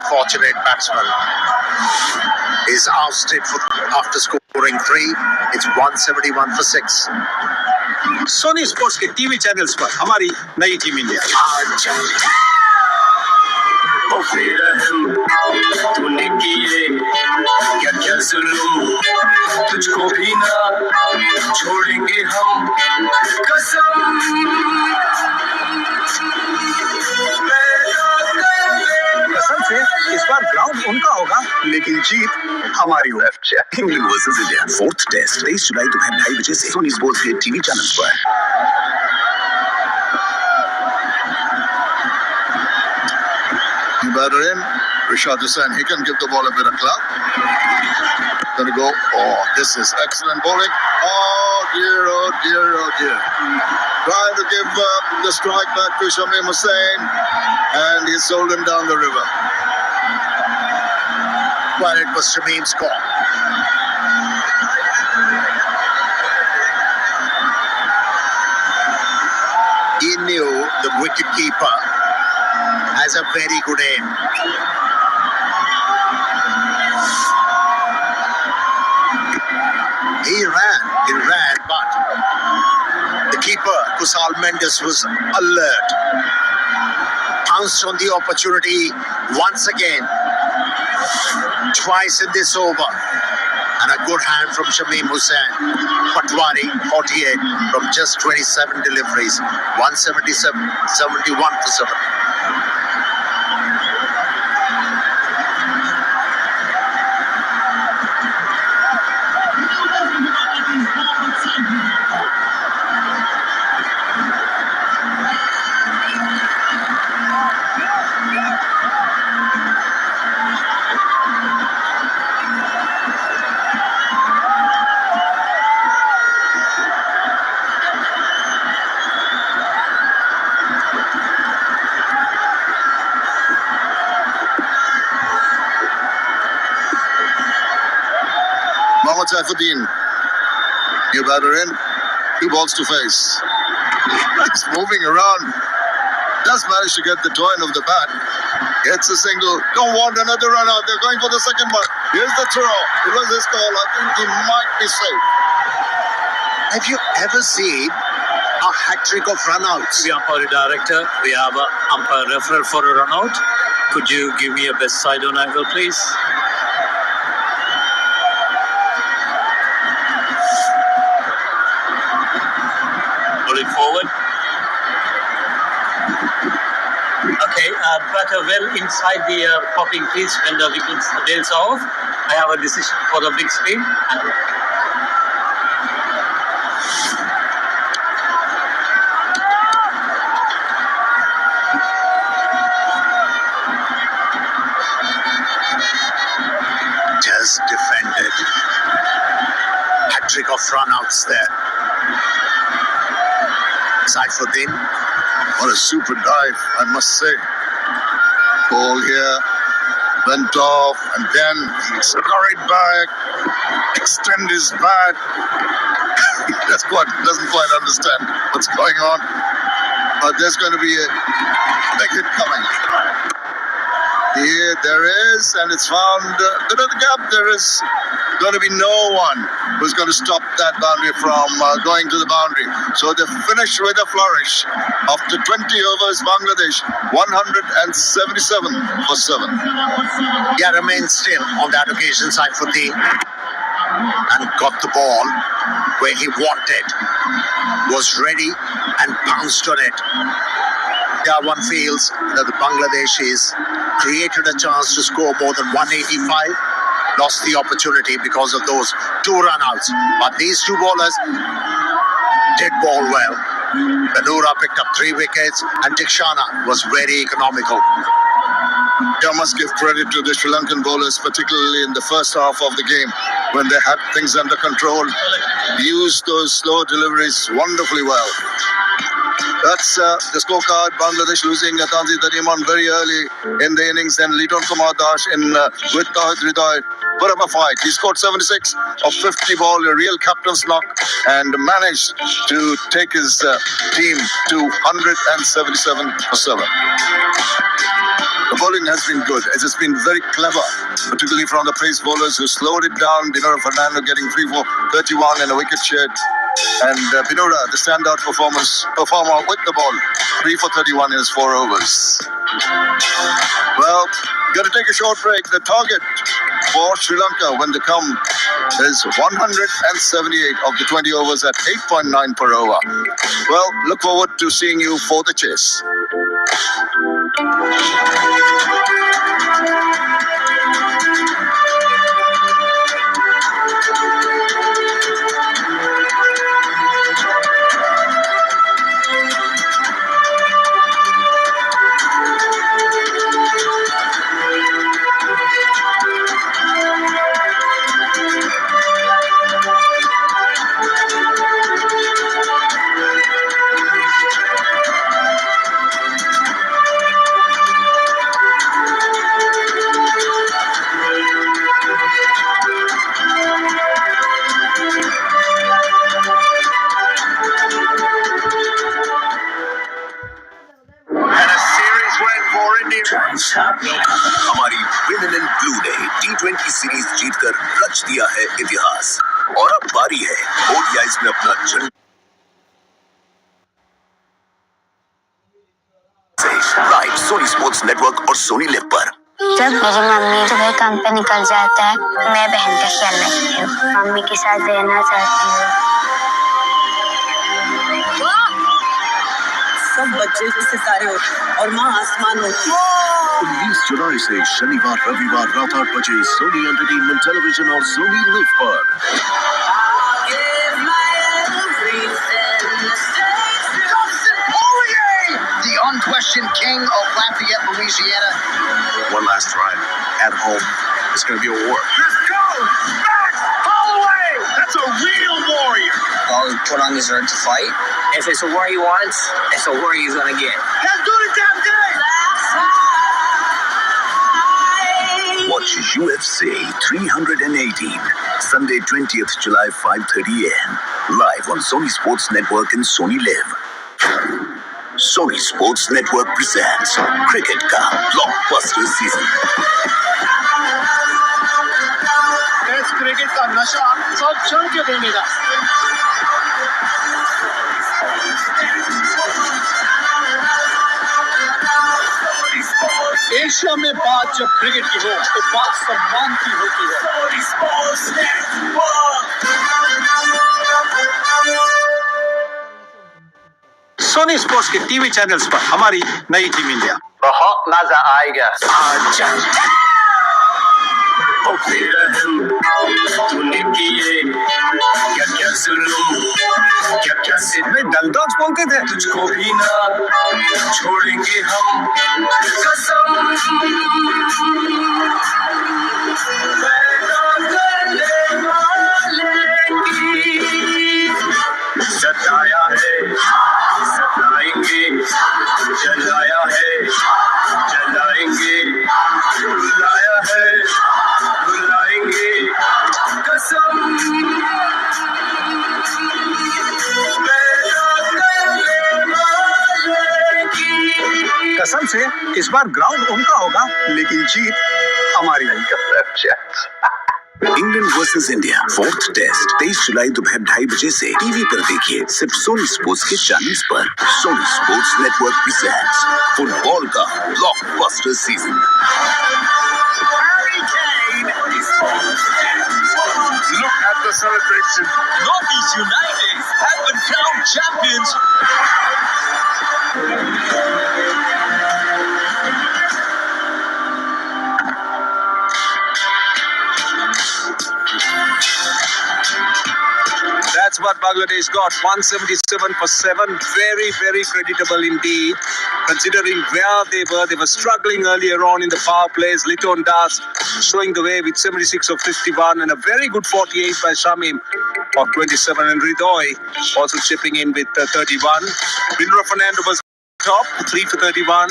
unfortunate batsman is ousted after scoring 3. It's 171 for 6. Soni Sports के TV channels पर हमारी नई टीम इंडिया। तूने किए क्या क्या जुल्म, तुझको भी ना छोड़ेंगे हम कसम। कसम से इस बार ग्राउंड उनका होगा लेकिन जीत हमारी होगी। England versus India 4th test 23 जुलाई दोपहर 2:30 बजे से सोनी स्पोर्ट्स के टीवी चैनल्स पर। Batter in, Rashad Hussain. He can give the ball a bit of club. Gonna go. Oh, this is excellent bowling. Oh dear, oh dear, oh dear. Trying to give the strike back to Shamim Hussain, and he sold him down the river. Well, it was Shamim's call. He knew the wicketkeeper has a very good aim. He ran, but the keeper, Kusal Mendes, was alert. Pounced on the opportunity once again, twice in this over. And a good hand from Shamim Hussain. Patwari, 48 from just 27 deliveries. 177, 71 for 7. Mohammad Saifuddin, new batter in, 2 balls to face. He's moving around, just managed to get the toe end of the bat. Gets a single, don't want another run out. They're going for the second one. Here's the throw. It was his call. I think he might be safe. Have you ever seen a hat-trick of run-outs? The umpire director, we have an umpire referral for a run-out. Could you give me a best side-on angle, please? Forward. Okay, batter well inside the popping crease when the wickets tails off. I have a decision for the big screen. Just defended. Hat-trick of run-outs there. Saifuddin. What a super dive, I must say. Ball here, went off, and then he scurried back, extend his bat. He doesn't quite understand what's going on. But there's going to be a big hit coming. Here, there is, and it's found bit of the gap. There is going to be no one who's going to stop that boundary from going to the boundary. So they finish with a flourish. After 20 overs, Bangladesh 177 for 7. Yeah, remains still on that occasion, Saifuddin, and got the ball where he wanted, was ready and bounced on it. Yeah, one feels that the Bangladeshis created a chance to score more than 185. Lost the opportunity because of those 2 run-outs. But these 2 bowlers did bowl well. Banura picked up 3 wickets and Tikshana was very economical. I must give credit to the Sri Lankan bowlers, particularly in the first half of the game, when they had things under control. Used those slow deliveries wonderfully well. That's the scorecard. Bangladesh losing Tanzil Tariman very early in the innings. Then Liton Kumar Dash with Tawhid Hriday put up a fight. He scored 76 of 50 ball, a real captain's knock, and managed to take his team to 177 for 7. The bowling has been good. It has been very clever, particularly from the pace bowlers who slowed it down. Binura Fernando getting 3 for 31 and a wicket shed. And Binura, the standout performer with the ball, 3 for 31 in his 4 overs. Well, got to take a short break. The target for Sri Lanka when they come is 178 of the 20 overs at 8.9 per over. Well, look forward to seeing you for the chase. हमारी women in blue ने T20 series जीतकर रच दिया है इतिहास और अब बारी है ओडीआईज में अपना झंडा लाइव सोनी स्पोर्ट्स नेटवर्क और सोनी लिव पर। जब मेरी मम्मी सुबह काम पे निकल जाता है, मैं बहन का ख्याल रखती हूँ। मम्मी के साथ रहना चाहती हूँ। सब बच्चे सितारे होते हैं और माँ आसमान होती है। 19 जुलाई से शनिवार रविवार रात 8 बजे सोनी एंटरटेनमेंट टेलीविजन और सोनी लिव पर। The unquestioned king of Lafayette, Louisiana. One last try at home. It's going to be a war. Let's go! Back! Holloway! That's a real warrior. All he put on his earth to fight. If it's a war he wants, it's a war he's gonna get. Let's do the damn thing! Watch UFC 318 Sunday 20th July 5:30 AM live on Sony Sports Network and Sony Live. Sony Sports Network presents Cricket का blockbuster season. Test cricket का नशा सब चढ़ के देगा। Asia में बात जब क्रिकेट की हो तो बात सम्मान की होती है। सोनी स्पोर्ट्स के टीवी चैनल्स पर हमारी नई टीम इंडिया बहुत मजा आएगा। तूने किए क्या क्या जुल्म क्या क्या सिद्ध डलडॉग्स बोलते थे तुझको भी ना छोड़ेंगे हम कसम सताया है सताएंगे जलाया है जलाएंगे रुलाया है रुलाएंगे कसम कसम से इस बार ग्राउंड उनका होगा लेकिन जीत हमारी। England versus India 4th test 23 जुलाई दोपहर 2:30 बजे से टीवी पर देखिए सिर्फ सोनी स्पोर्ट्स के चैनल्स पर। Sony Sports Network presents football का blockbuster season. Look at the celebration. Northeast United have been crowned champions. That's what Bangladesh got. 177 for 7. Very, very creditable indeed. Considering where they were struggling earlier on in the power plays. Liton Das showing the way with 76 of 51 and a very good 48 by Shamim of 27, and Ridoy also chipping in with 31. Vinro Fernando was top, 3 for 31.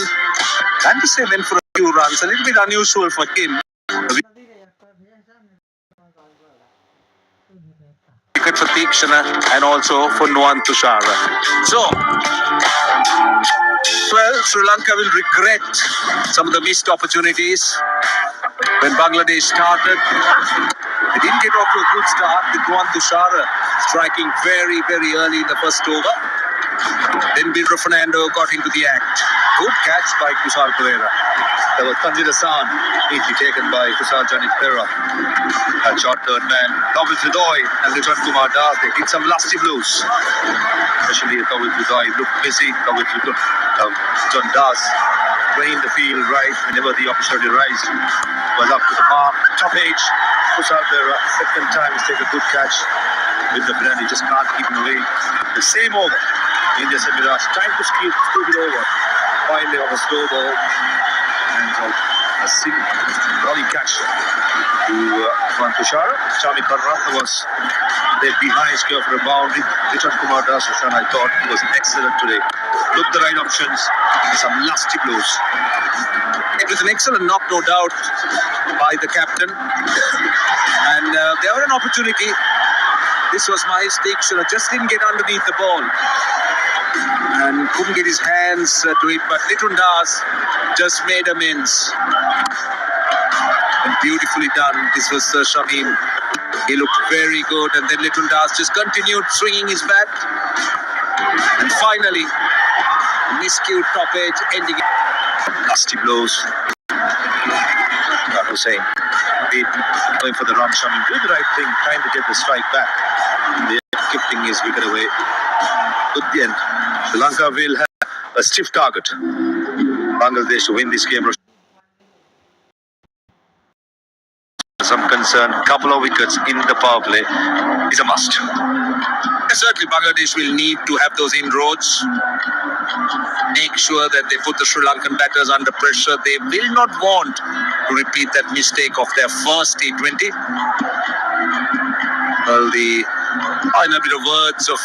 And the same went for a few runs, a little bit unusual for him. Wicket for Tikshana and also for Nuwan Tushara. So, well, Sri Lanka will regret some of the missed opportunities. When Bangladesh started, they didn't get off to a good start with Nuwan Tushara striking very, very early in the first over. Then Vinro Fernando got into the act. Good catch by Kusal Pereira. There was Tanzir Hassan, neatly taken by Kusal Janit Pereira. A short third man. Tawil Ridoy and Liton Kumar Das. They hit some lusty blues. Especially Tawil Ridoy looked busy. Tawil Liton Das playing the field right whenever the opportunity arises. Was up to the mark. Top age. Kusal Pereira, second time, take a good catch with the penalty. Just can't keep him away. The same over. India said Miraj, trying to scoop it over. Finally on a slow ball. And a single rolling catch to Nuwan Tushara. Chami Karnatha was there behind square for a boundary. Liton Kumar Das, I thought he was excellent today. Took the right options. Some lusty blows. It was an excellent knock, no doubt, by the captain. And there was an opportunity. This was Mahesh Tikshana, just didn't get underneath the ball and couldn't get his hands to it, but Liton Das just made amends. And beautifully done. This was Shamim. He looked very good, and then Liton Das just continued swinging his bat. And finally, miscued top edge ending it. Nasty blows. Hussain going for the run. Shamim did the right thing, trying to get the strike back. They're gifting his wicket away. At the end, Sri Lanka will have a stiff target. Bangladesh to win this game. Some concern, couple of wickets in the power play is a must. Certainly, Bangladesh will need to have those inroads. Make sure that they put the Sri Lankan batters under pressure. They will not want to repeat that mistake of their first T20. Well, the final bit of words of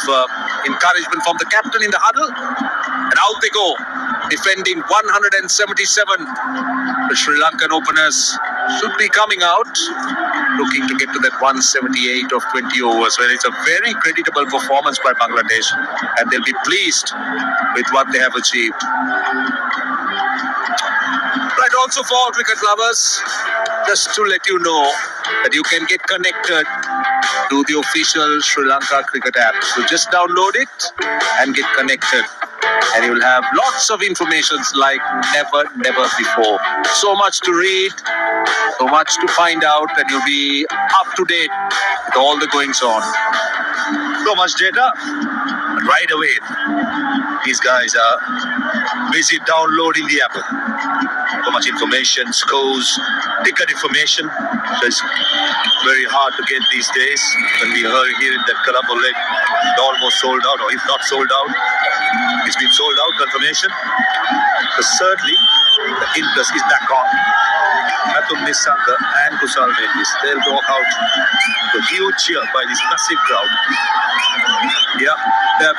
encouragement from the captain in the huddle. And out they go, defending 177. The Sri Lankan openers should be coming out, looking to get to that 178 of 20 overs. Well, it's a very creditable performance by Bangladesh, and they'll be pleased with what they have achieved. Right, also for all cricket lovers, just to let you know that you can get connected to the official Sri Lanka cricket app. So just download it and get connected. And you'll have lots of information like never before. So much to read, so much to find out, and you'll be up to date with all the goings on. So much data, and right away, these guys are busy downloading the app. So much information, scores, ticket information. So it's very hard to get these days. When we heard here in that Colombo leg, it's almost sold out, or if not sold out, it's been sold out, confirmation. So certainly, the interest is back on. Atum Nissanka and Kusal Mendis, they'll walk out to a huge cheer by this massive crowd. Yeah,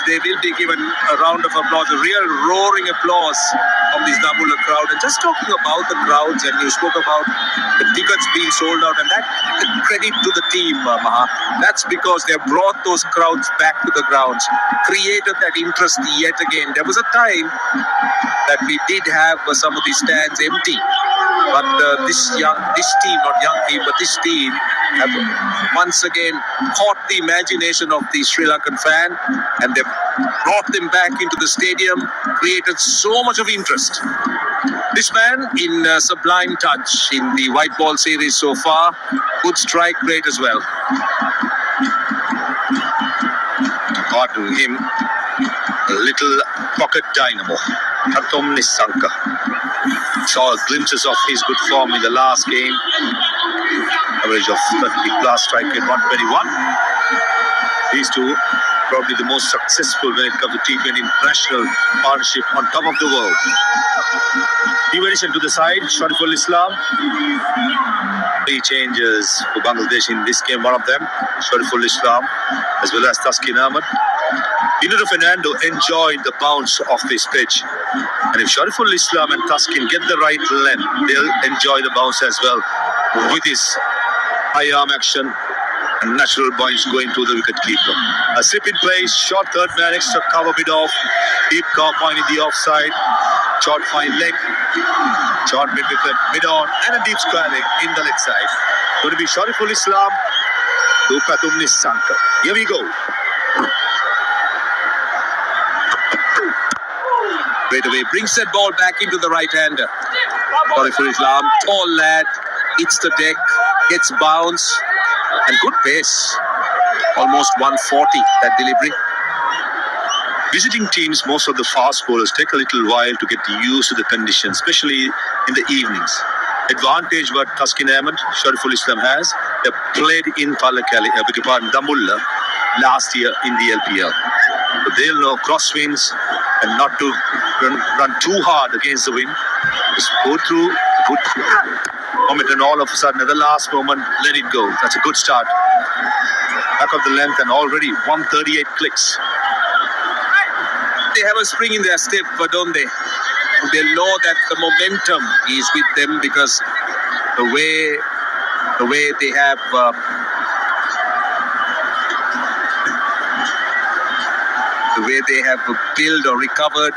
they will be given a round of applause, a real roaring applause from this Dambulla crowd. And just talking about the crowds, and you spoke about the tickets being sold out, and that credit to the team, Maha. That's because they have brought those crowds back to the grounds, created that interest yet again. There was a time that we did have some of these stands empty, but this team have once again caught the imagination of the Sri Lankan fan, and they brought them back into the stadium, created so much of interest. This man in sublime touch in the white ball series so far, good strike rate as well. Got to him, a little pocket dynamo, Atum Nissanka. Saw glimpses of his good form in the last game. Average of 30 plus, strike rate 121. These two, probably the most successful when it comes to T20 international partnership on top of the world. New addition to the side, Shariful Islam. 3 changes for Bangladesh in this game. One of them, Shariful Islam, as well as Taskin Ahmed. Dinero Fernando enjoyed the bounce of this pitch. And if Shariful Islam and Taskin get the right length, they'll enjoy the bounce as well with his high arm action and natural bounce going to the wicket keeper. A slip in place, short third man, extra cover mid off, deep cover point in the offside, short fine leg, short mid wicket, mid on, and a deep square leg in the leg side. Going to be Shariful Islam to Patum Nisanka. Here we go. Straight away, brings that ball back into the right-hander. Shariful Islam, tall lad, hits the deck, gets bounce, and good pace. Almost 140, that delivery. Visiting teams, most of the fast bowlers take a little while to get used to the conditions, especially in the evenings. Advantage what Taskin Ahmed, Shariful Islam has, they played in Damulla last year in the LPL. So they'll know crosswinds and not to run too hard against the wind. Just go through, good moment, and all of a sudden at the last moment, let it go. That's a good start. Back of the length and already 138 clicks. They have a spring in their step, but don't they? They know that the momentum is with them because the way they have built or recovered.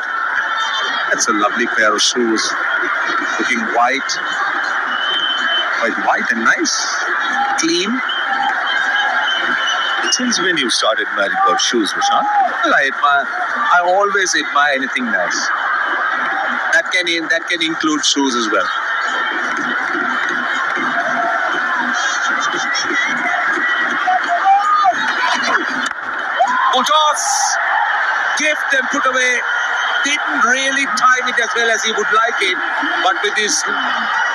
That's a lovely pair of shoes. Looking white, quite white and nice, clean. Since when you started marrying about shoes, Vishal? Well, I always admire anything nice. That can include shoes as well. Full toss, gift and put away. Didn't really time it as well as he would like it, but with his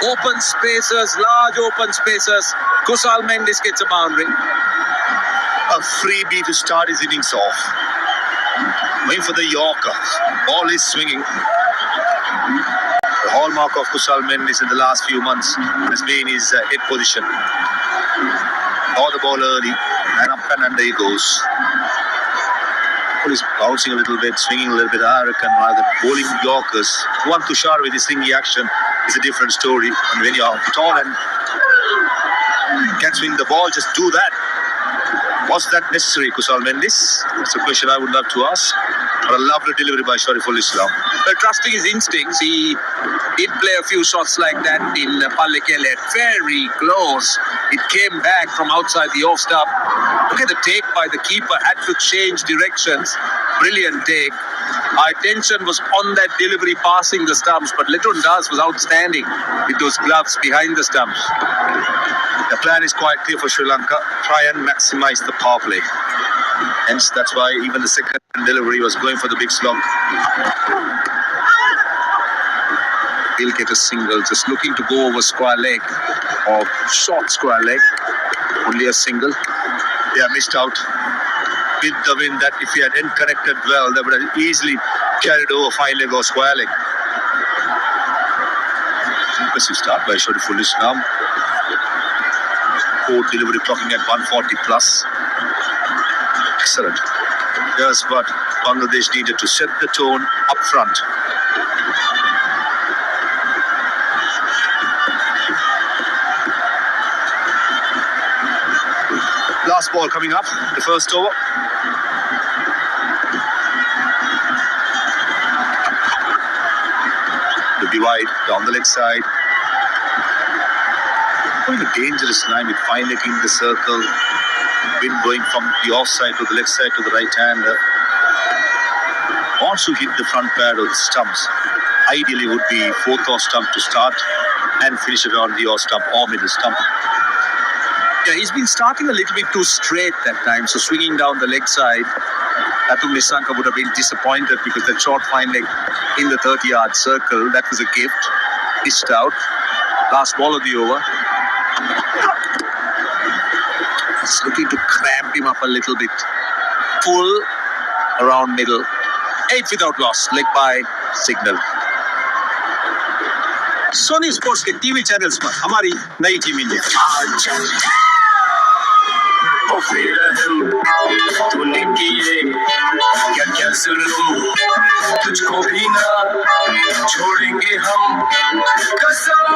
open spaces, large open spaces, Kusal Mendes gets a boundary. A freebie to start his innings off. Going for the Yorker. Ball is swinging. The hallmark of Kusal Mendes in the last few months has been his head position. Saw the ball early, and up and under he goes. He's bouncing a little bit, swinging a little bit. I reckon rather than bowling Yorkers. One Tushar with his slingy action is a different story. And when you're tall and can swing the ball, just do that. Was that necessary, Kusal Mendes? That's a question I would love to ask. But a lovely delivery by Shariful Islam. Well, trusting his instincts, he did play a few shots like that in Pallekele. Very close. It came back from outside the off stump. Look at the take by the keeper. Had to change directions. Brilliant take. Our attention was on that delivery passing the stumps, but Litton Das was outstanding with those gloves behind the stumps. The plan is quite clear for Sri Lanka. Try and maximize the power play. Hence, that's why even the second delivery was going for the big slog. He'll get a single, just looking to go over square leg or short square leg. Only a single. Yeah, missed out with the wind. That if he had connected well, they would have easily carried over fine leg or square leg. Impressive start by Shariful Islam. Fourth delivery clocking at 140 plus. Excellent. Here's what Bangladesh needed to set the tone up front. Last ball coming up, the first over. To be wide, down the leg side. Quite a dangerous line with fine leg in the circle. Wind going from the offside to the left side to the right hander. Also hit the front pad of the stumps. Ideally would be fourth off stump to start and finish it on the off stump or middle stump. Yeah, he's been starting a little bit too straight that time, so swinging down the leg side. Patum Nisanka would have been disappointed because that short fine leg in the 30-yard circle, that was a gift. Missed out. Last ball of the over. It's looking to cramp him up a little bit. Full around middle. 8 without loss. Leg by signal. Sony Sports के TV channels पर हमारी नई team India. तूने किए क्या क्या जुल्म, तुझको भी ना छोड़ेंगे हम, कसम।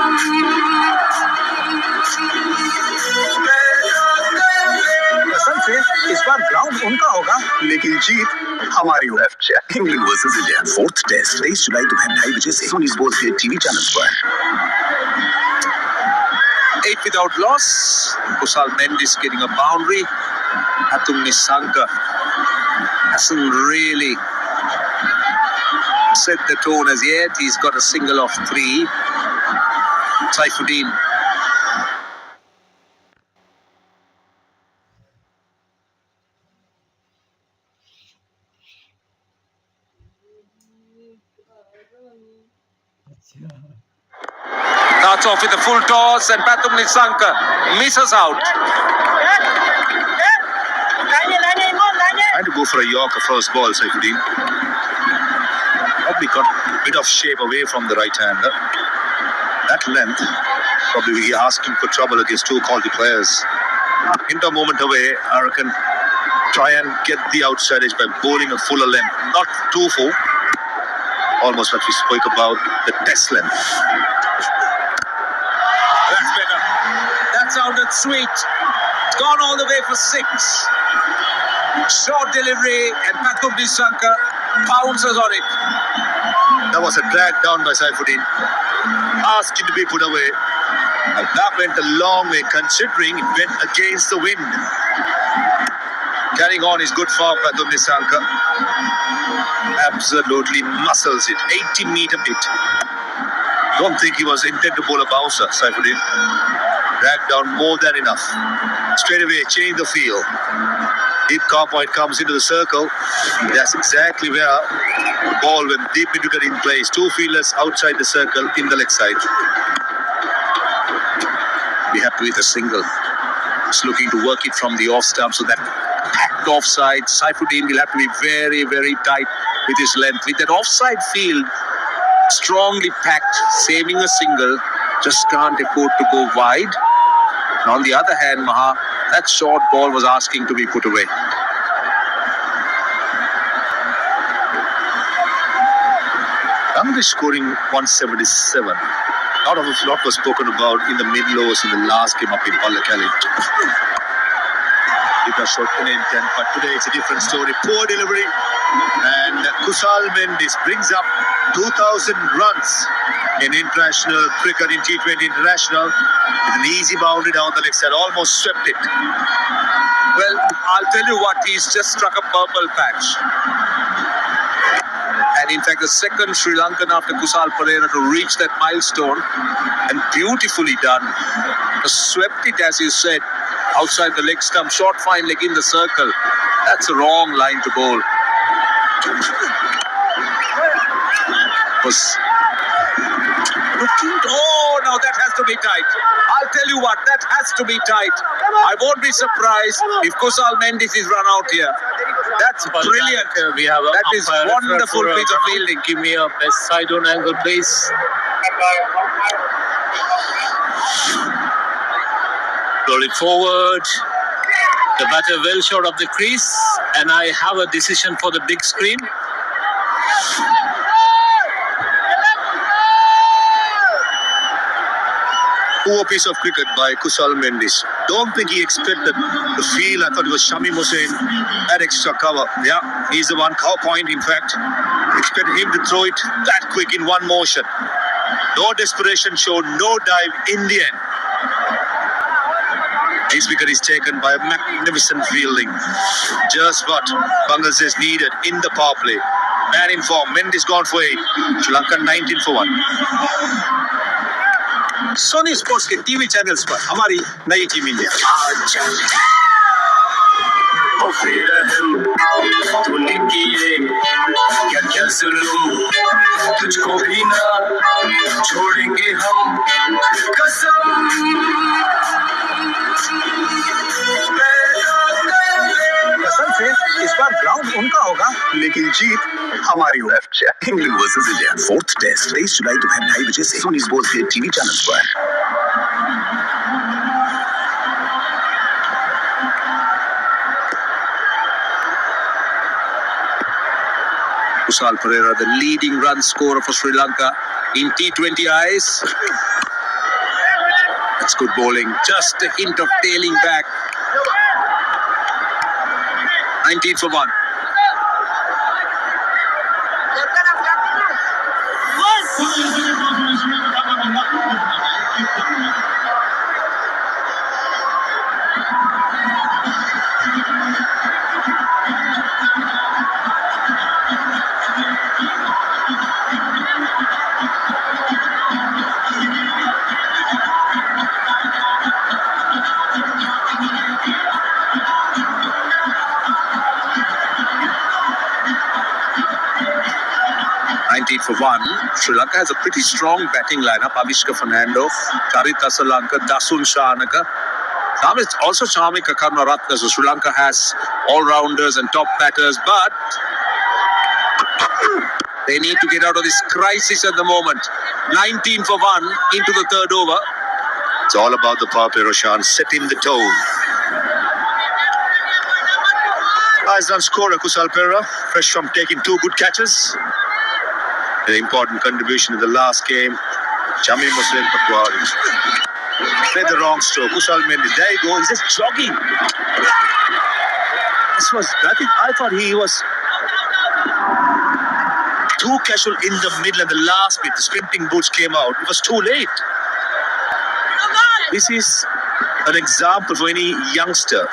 कसम से इस बार ग्राउंड उनका होगा लेकिन जीत हमारी होगी। England versus India 4th test 23 जुलाई दोपहर 2:30 बजे से सोनी स्पोर्ट्स के टीवी चैनल्स पर। 8 without loss. Kusal Mendes getting a boundary. Atum Nisanka hasn't really set the tone as yet. He's got a single of 3. Saifuddin. Starts off with a full toss and Patum Nisanka misses out. Trying to go for a Yorker first ball, Saifuddin. Probably got a bit of shape away from the right-hander. That length, probably be asking for trouble against two quality players. Into a moment away, I reckon try and get the outside edge by bowling a fuller length. Not too full. Almost like we spoke about the test length. That's better. That sounded sweet. It's gone all the way for 6. Short delivery and Patum Nisanka pounces on it. That was a drag down by Saifuddin. Asked it to be put away. And that went a long way considering it went against the wind. Carrying on is good for Patum Nisanka. Absolutely muscles it. 80-meter hit. Don't think he was intended to bowl a bouncer, Saifuddin. Dragged down more than enough. Straight away, change the field. Deep car point comes into the circle. That's exactly where the ball went deep into getting place. Two fielders outside the circle in the leg side. Be happy with a single. Just looking to work it from the off stump so that packed offside. Saifuddin will have to be very, very tight with his length. With that offside field strongly packed, saving a single, just can't afford to go wide. And on the other hand, Maha, that short ball was asking to be put away. Bangladesh scoring 177. Lot was spoken about in the mid-lows in the last game up in Pallakali. It was short in intent, but today it's a different story. Poor delivery, and Kusal Mendes brings up 2,000 runs in international cricket in T20 International with an easy boundary down the leg side, almost swept it. Well, I'll tell you what, he's just struck a purple patch. And in fact, the second Sri Lankan after Kusal Perera to reach that milestone, and beautifully done. Swept it, as you said, outside the leg stump, short fine leg in the circle. That's a wrong line to bowl. Was looking. Oh, now that has to be tight. I'll tell you what, that has to be tight. I won't be surprised if Kusal Mendes is run out here. That's brilliant. We have That is wonderful piece of fielding. Give me a best side on angle, please. Roll it forward. The batter well short of the crease, and I have a decision for the big screen. Poor piece of cricket by Kusal Mendes. Don't think he expected the field. I thought it was Shamim Hussain had extra cover. Yeah, he's the one cow point, in fact. Expected him to throw it that quick in one motion. No desperation showed, no dive in the end. This wicket is taken by a magnificent fielding. Just what Bangladesh needed in the power play. Man in form, Mendes gone for 8. Sri Lanka 19 for 1. Soni Sports के TV channels पर हमारी नई team India. तूने किए क्या क्या जुल्म, तुझको भी ना छोड़ेंगे हम, कसम। कसम से इस बार लेकिन जीत हमारी हो। England versus India 4th test 23 जुलाई दोपहर 2:30 बजे से सोनी स्पोर्ट्स के टीवी चैनल पर। Kusal Pereira, the leading run scorer for Sri Lanka in T20 eyes. That's good bowling. Just a hint of tailing back. 19 for 1. For 1, Sri Lanka has a pretty strong batting lineup. Avishka Fernando, Charita Salanka, Dasun Shanaka. Also Shamika Karnaratne. So Sri Lanka has all-rounders and top batters, but they need to get out of this crisis at the moment. 19 for 1 into the third over. It's all about the power play, Roshan. Setting the tone. Highest run scorer, Kusal Pereira, fresh from taking 2 good catches. An important contribution in the last game. Jamil Muslim Pakwari. Played the wrong stroke. Kusal Mendy. There you go. He's just jogging. I thought he was too casual in the middle and the last bit. The sprinting boots came out. It was too late. This is an example for any youngster.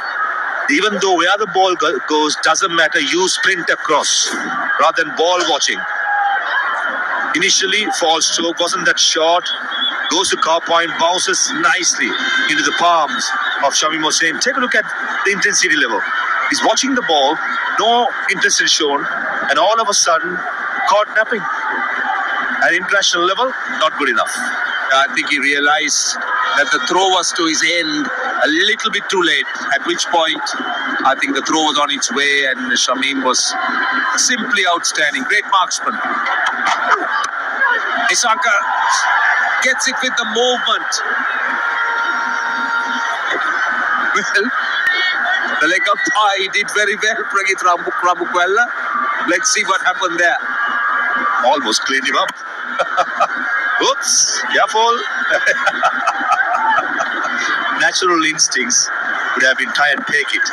Even though where the ball goes, doesn't matter. You sprint across rather than ball watching. Initially, false stroke, wasn't that short. Goes to car point, bounces nicely into the palms of Shamim Hossain. Take a look at the intensity level. He's watching the ball, no intensity shown, and all of a sudden, caught napping. At international level, not good enough. I think he realized that the throw was to his end a little bit too late, at which point I think the throw was on its way and Shamim was simply outstanding. Great marksman. Nissanka gets it with the movement. Well, the leg up high did very well, Pragit Ramukwella. Let's see what happened there. Almost cleaned him up. Oops, careful. Natural instincts would have been try and take it,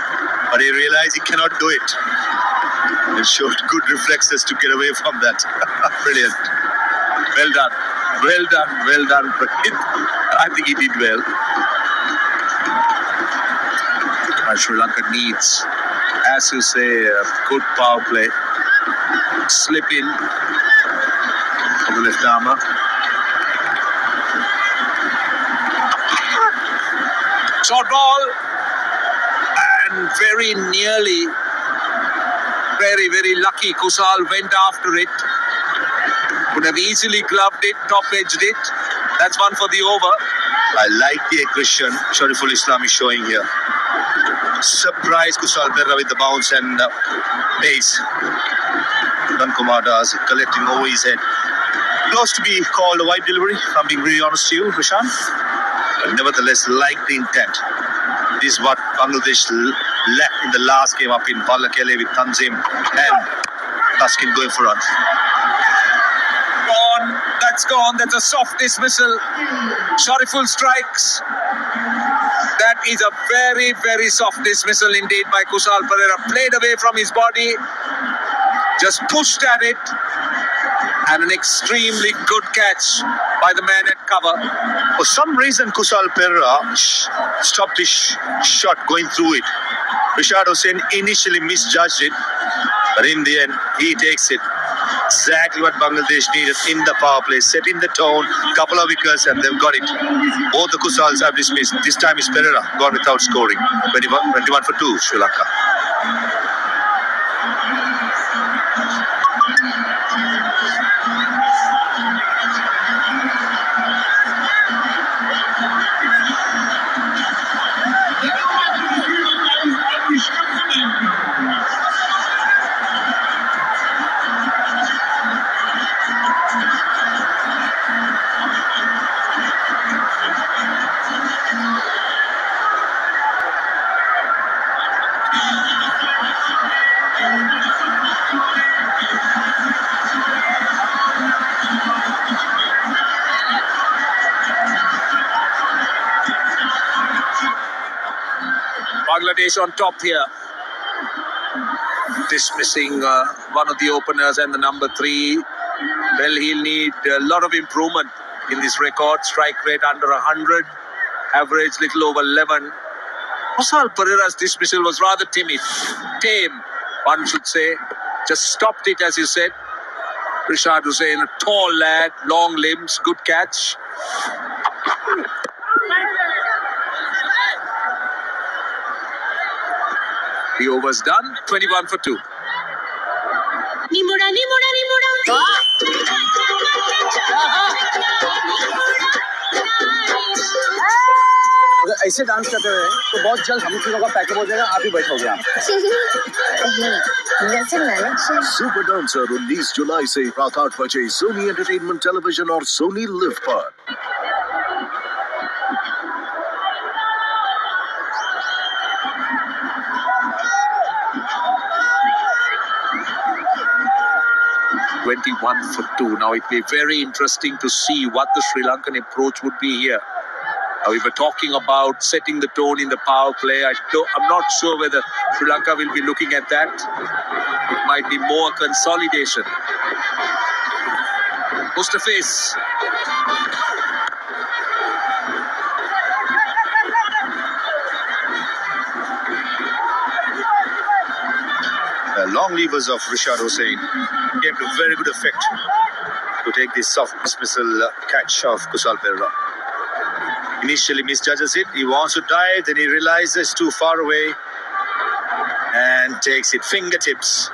but he realized he cannot do it and showed good reflexes to get away from that. Brilliant. Well done. Well done. Well done. I think he did well. Sri Lanka needs, as you say, a good power play. Slip in on the left armour. Short ball. And very nearly, very, very lucky. Kusal went after it. Could have easily gloved it, top-edged it. That's one for the over. I like the aggression Shariful Islam is showing here. Surprise Kusal Pereira with the bounce and pace. Dan Kumar does, collecting over his head. Close to be called a wide delivery, if I'm being really honest to you, Rishan. But nevertheless, like the intent. This is what Bangladesh left in the last game up in Ballakele with Tanzim and Taskin going for runs. Gone. That's gone. That's a soft dismissal. Shariful strikes. That is a very, very soft dismissal indeed by Kusal Pereira. Played away from his body. Just pushed at it. And an extremely good catch by the man at cover. For some reason, Kusal Pereira stopped his shot going through it. Rashad Hossain initially misjudged it, but in the end, he takes it. Exactly what Bangladesh needed in the power play, setting the tone, couple of wickets, and they've got it. Both the Kusals have dismissed. This time is Pereira, gone without scoring. 21 for 2, Sri Lanka. Bangladesh on top here. Dismissing one of the openers and the number 3. Well, he'll need a lot of improvement in this record. Strike rate under 100, average little over 11. Kusal Pereira's dismissal was rather tame, one should say. Just stopped it, as you said. Rishad Hussain, a tall lad, long limbs, good catch. The over's done, 21 for 2. अगर ऐसे dance करते रहे तो बहुत जल्द हम तीनों का पैकअप हो जाएगा. आप ही बैठोगे आप. सुपर डांसर 19 जुलाई से रात 8 बजे सोनी एंटरटेनमेंट टेलीविजन और सोनी लिव पर. $21 for 2. Now it will be very interesting to see what the Sri Lankan approach would be here. We were talking about setting the tone in the power play. I'm not sure whether Sri Lanka will be looking at that. It might be more consolidation. Mustafiz. Long levers of Rishad Hussain came to very good effect to take this soft dismissal catch of Kusal Pereira. Initially misjudges it, he wants to dive, then he realizes too far away and takes it fingertips.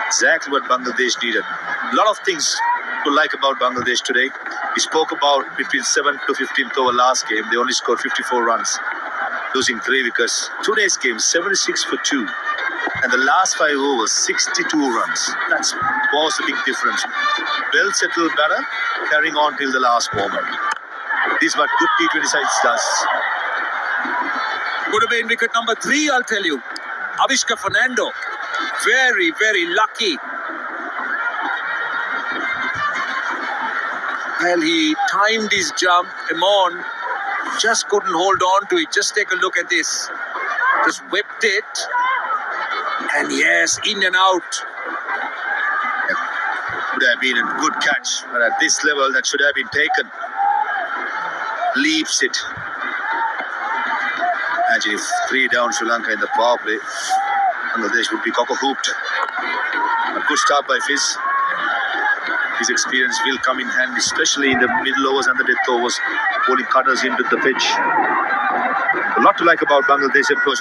Exactly what Bangladesh needed. A lot of things to like about Bangladesh today. We spoke about between 7th to 15th over last game. They only scored 54 runs, losing 3 wickets. Today's game, 76 for 2. And the last 5 overs, 62 runs. That was the big difference. Well settled batter, carrying on till the last moment. This is what good T20 sides does. Could have been wicket number 3, I'll tell you. Avishka Fernando. Very, very lucky. Well, he timed his jump. Amon just couldn't hold on to it. Just take a look at this. Just whipped it. And yes, in and out. Would have been a good catch, but at this level, that should have been taken. Leaps it. Imagine if 3 down Sri Lanka in the power play, Bangladesh would be cock-a-hooped. A good start by Fizz. His experience will come in handy, especially in the middle overs and the death overs, bowling cutters into the pitch. A lot to like about Bangladesh approach.